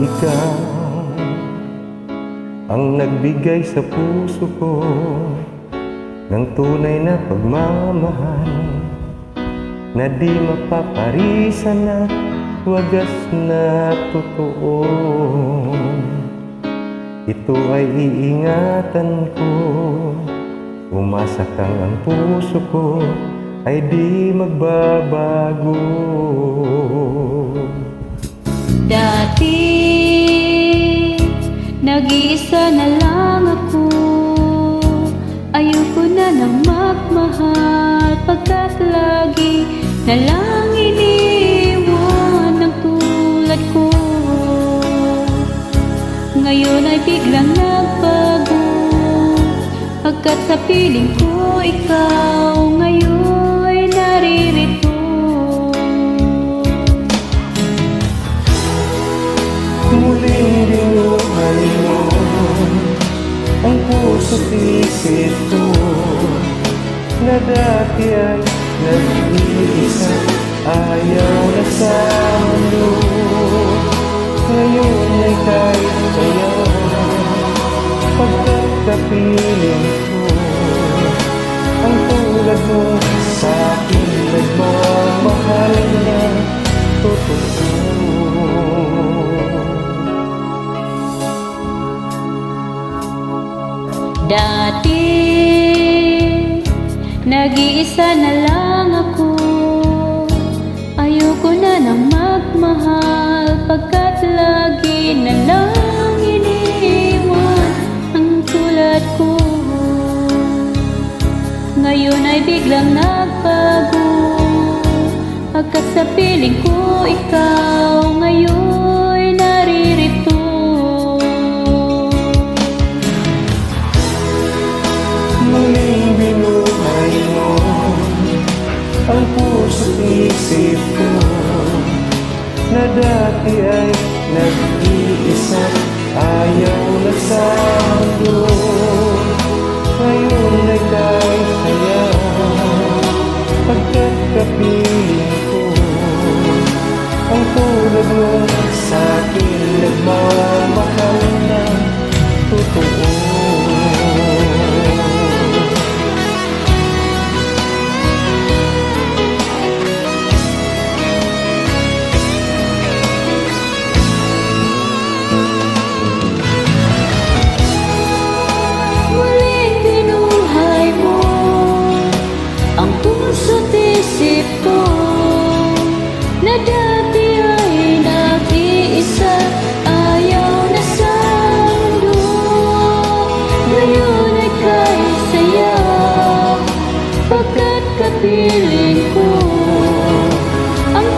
ikaw ang nagbigay sa puso ko ng tunay na pagmamahal na di mapaparisan at wagas na totoo. Ito ay iingatan ko, umasa kang ang puso ko ay di magbabago. Dati nag-iisa na lang ako, ayoko na nang magmahal, pagkat lagi na lang iniwan ng tulad ko. Ngayon ay biglang nagbago, pagkat sa piling ko ikaw ngayon naririto. Muling binuhay mo ang puso't isip ko na dati ay nag-iisa, ayaw na sa mundo. Ngayon ay kahit sayaw, pagkat kapiling ko ang tulad mo sa akin, nagmamahal na totoo. Dati nag-iisa na lang ako, ayoko na nang magmahal, pagkat lagi na lang iniwan ang tulad ko. Ngayon ay biglang nagbago, pagkat sa piling ko ikaw ngayon naririto. Muling binuhay mo ang puso't isip ko na dati ay nag-iisa, ayaw na sa mundo. Ngayon ay kahit sayaw, pagkat kapiling ko ang tulad mo sa akin, nagmamahal na totoo. Isip ko na dati ay nag-iisa, ayaw na sa mundo. Ngayon ay kahit sayaw, pagkat kapiling ko ang